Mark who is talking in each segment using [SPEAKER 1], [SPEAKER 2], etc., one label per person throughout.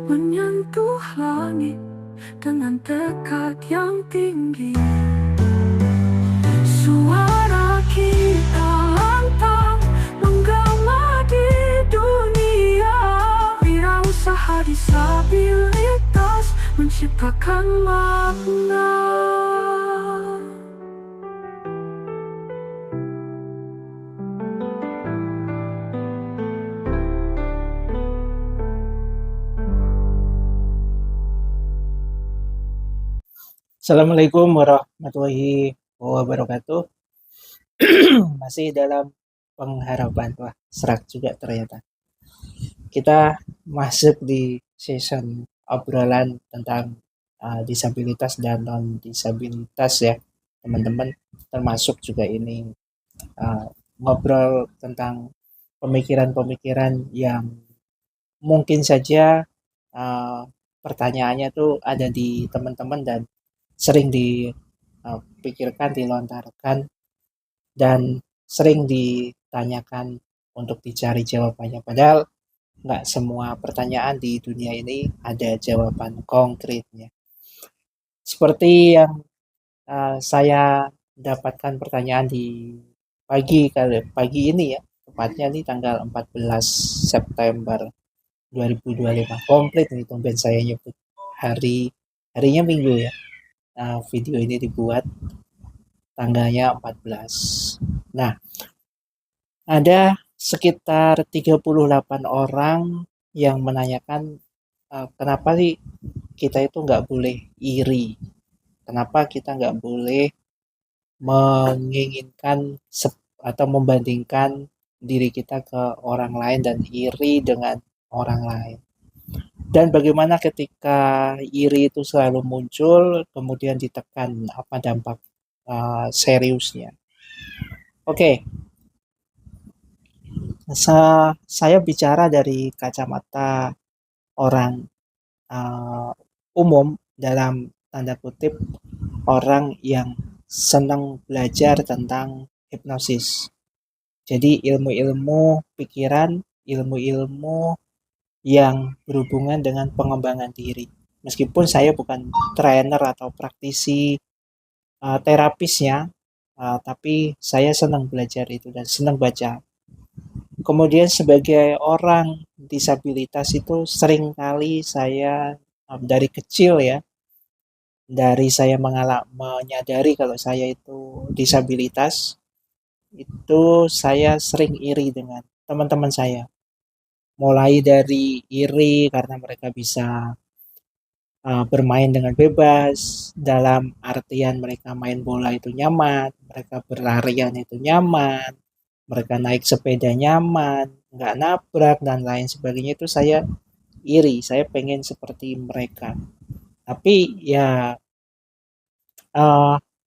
[SPEAKER 1] menyentuh langit dengan tekad yang tinggi. Suara kita lantang menggema di dunia. Wirausaha disabilitas menciptakan makna.
[SPEAKER 2] Assalamualaikum warahmatullahi wabarakatuh. Masih dalam pengharapan. Wah, serak juga ternyata. Kita masuk di season obrolan tentang disabilitas dan non-disabilitas ya, teman-teman. Termasuk juga ini ngobrol tentang pemikiran-pemikiran yang mungkin saja pertanyaannya tuh ada di teman-teman dan sering dipikirkan, dilontarkan, dan sering ditanyakan untuk dicari jawabannya. Padahal nggak semua pertanyaan di dunia ini ada jawaban konkretnya. Seperti yang saya dapatkan pertanyaan di pagi ini ya, tepatnya nih tanggal 14 September 2025. Komplit nih tumben saya nyebut harinya Minggu ya. Video ini dibuat tanggalnya 14. Nah, ada sekitar 38 orang yang menanyakan kenapa sih kita itu nggak boleh iri, kenapa kita nggak boleh menginginkan atau membandingkan diri kita ke orang lain dan iri dengan orang lain. Dan bagaimana ketika iri itu selalu muncul, kemudian ditekan, apa dampak seriusnya. Oke, saya bicara dari kacamata orang umum, dalam tanda kutip orang yang senang belajar tentang hipnosis. Jadi ilmu-ilmu pikiran, ilmu-ilmu yang berhubungan dengan pengembangan diri. Meskipun saya bukan trainer atau praktisi terapisnya, tapi saya senang belajar itu dan senang baca. Kemudian sebagai orang disabilitas itu seringkali saya dari kecil ya, dari saya menyadari kalau saya itu disabilitas, itu saya sering iri dengan teman-teman saya. Mulai dari iri karena mereka bisa bermain dengan bebas, dalam artian mereka main bola itu nyaman, mereka berlarian itu nyaman, mereka naik sepeda nyaman, nggak nabrak dan lain sebagainya. Itu saya iri, saya pengen seperti mereka. Tapi ya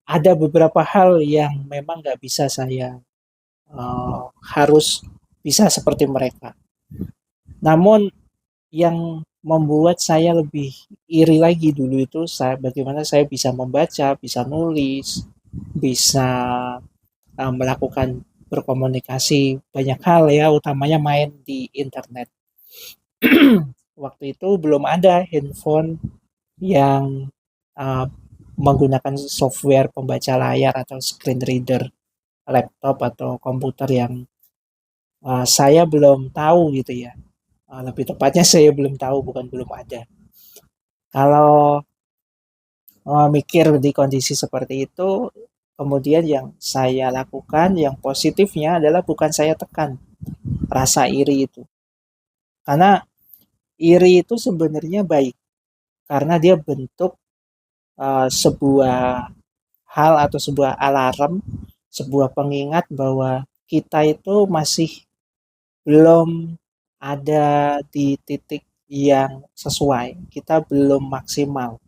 [SPEAKER 2] ada beberapa hal yang memang nggak bisa saya harus bisa seperti mereka. Namun yang membuat saya lebih iri lagi dulu itu bagaimana saya bisa membaca, bisa nulis, bisa melakukan berkomunikasi banyak hal ya, utamanya main di internet. Waktu itu belum ada handphone yang menggunakan software pembaca layar atau screen reader laptop atau komputer yang saya belum tahu gitu ya. Lebih tepatnya saya belum tahu, bukan belum ada. Kalau mikir di kondisi seperti itu, kemudian yang saya lakukan, yang positifnya adalah bukan saya tekan rasa iri itu. Karena iri itu sebenarnya baik, karena dia bentuk sebuah hal atau sebuah alarm, sebuah pengingat bahwa kita itu masih belum ada di titik yang sesuai, kita belum maksimal,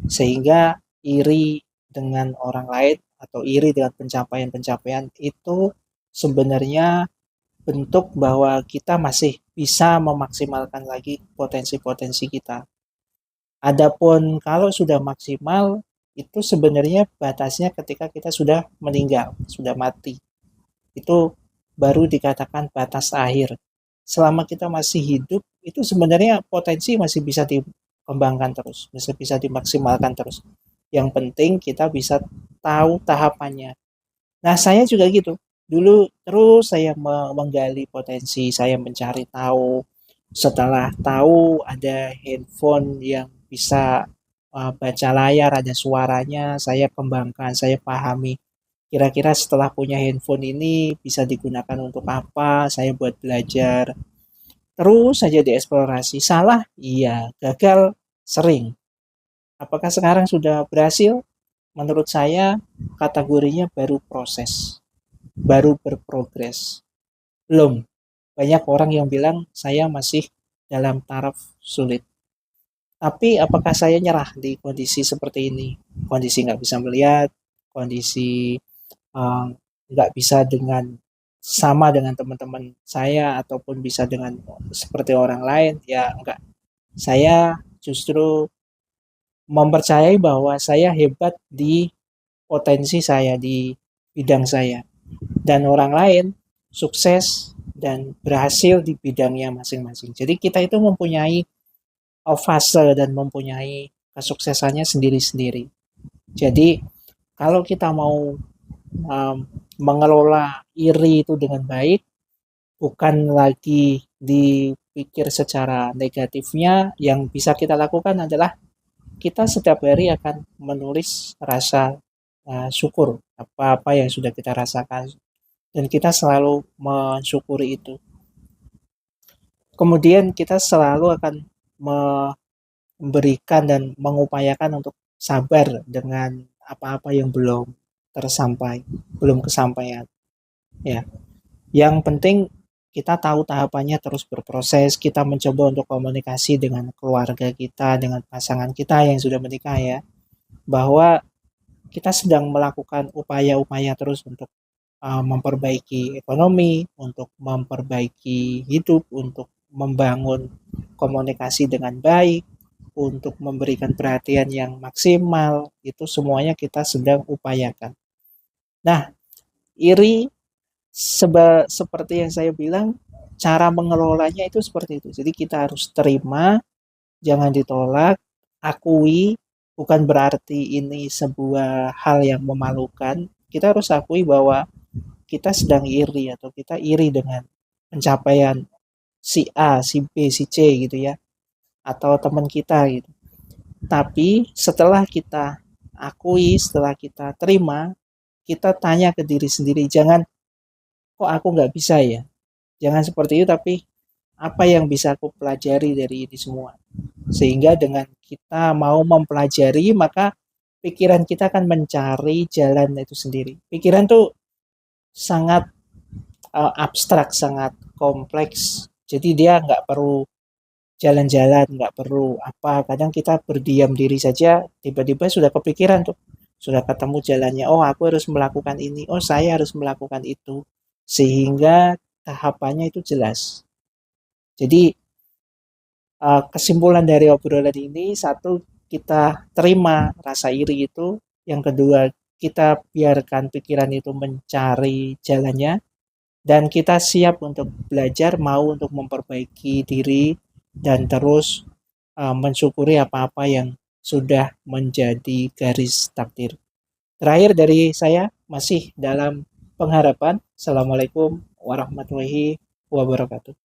[SPEAKER 2] sehingga iri dengan orang lain atau iri dengan pencapaian-pencapaian itu sebenarnya bentuk bahwa kita masih bisa memaksimalkan lagi potensi-potensi kita. Adapun kalau sudah maksimal, itu sebenarnya batasnya ketika kita sudah meninggal, sudah mati. Itu baru dikatakan batas akhir. selama kita masih hidup itu sebenarnya potensi masih bisa dikembangkan terus, masih bisa dimaksimalkan terus. Yang penting kita bisa tahu tahapannya. Nah, saya juga gitu. Dulu terus saya menggali potensi, saya mencari tahu. Setelah tahu ada handphone yang bisa baca layar, ada suaranya, saya kembangkan, saya pahami. Kira-kira setelah punya handphone ini bisa digunakan untuk apa? Saya buat belajar. Terus saja dieksplorasi. Salah? Iya. Gagal? Sering. Apakah sekarang sudah berhasil? Menurut saya kategorinya baru proses, baru berprogres. Belum. Banyak orang yang bilang saya masih dalam taraf sulit. Tapi apakah saya nyerah di kondisi seperti ini? Kondisi nggak bisa melihat, kondisi eh, nggak bisa dengan sama dengan teman-teman saya ataupun bisa dengan seperti orang lain, ya enggak. Saya justru mempercayai bahwa saya hebat di potensi saya, di bidang saya. Dan orang lain sukses dan berhasil di bidangnya masing-masing. Jadi kita itu mempunyai fase dan mempunyai kesuksesannya sendiri-sendiri. Jadi kalau kita mau mengelola iri itu dengan baik, bukan lagi dipikir secara negatifnya, yang bisa kita lakukan adalah kita setiap hari akan menulis rasa syukur apa-apa yang sudah kita rasakan dan kita selalu mensyukuri itu. Kemudian kita selalu akan memberikan dan mengupayakan untuk sabar dengan apa-apa yang belum tersampai, belum kesampaian. Ya, yang penting kita tahu tahapannya terus berproses. Kita mencoba untuk komunikasi dengan keluarga kita, dengan pasangan kita yang sudah menikah ya, bahwa kita sedang melakukan upaya-upaya terus untuk memperbaiki ekonomi, untuk memperbaiki hidup, untuk membangun komunikasi dengan baik, untuk memberikan perhatian yang maksimal, itu semuanya kita sedang upayakan. Nah, iri seperti yang saya bilang, cara mengelolanya itu seperti itu. Jadi kita harus terima, jangan ditolak, akui, bukan berarti ini sebuah hal yang memalukan. Kita harus akui bahwa kita sedang iri atau kita iri dengan pencapaian si A, si B, si C gitu ya, atau teman kita gitu. Tapi setelah kita akui, setelah kita terima, kita tanya ke diri sendiri, jangan kok aku nggak bisa ya. Jangan seperti itu, tapi apa yang bisa aku pelajari dari ini semua. Sehingga dengan kita mau mempelajari, maka pikiran kita akan mencari jalan itu sendiri. Pikiran tuh sangat abstrak, sangat kompleks. Jadi dia nggak perlu jalan-jalan, nggak perlu apa. Kadang kita berdiam diri saja, tiba-tiba sudah kepikiran tuh, sudah ketemu jalannya. Oh, aku harus melakukan ini. Oh, saya harus melakukan itu. Sehingga tahapannya itu jelas. Jadi kesimpulan dari obrolan ini, satu, kita terima rasa iri itu. Yang kedua, kita biarkan pikiran itu mencari jalannya. Dan kita siap untuk belajar, mau untuk memperbaiki diri, dan terus mensyukuri apa-apa yang sudah menjadi garis takdir. Terakhir dari saya, masih dalam pengharapan. Assalamualaikum warahmatullahi wabarakatuh.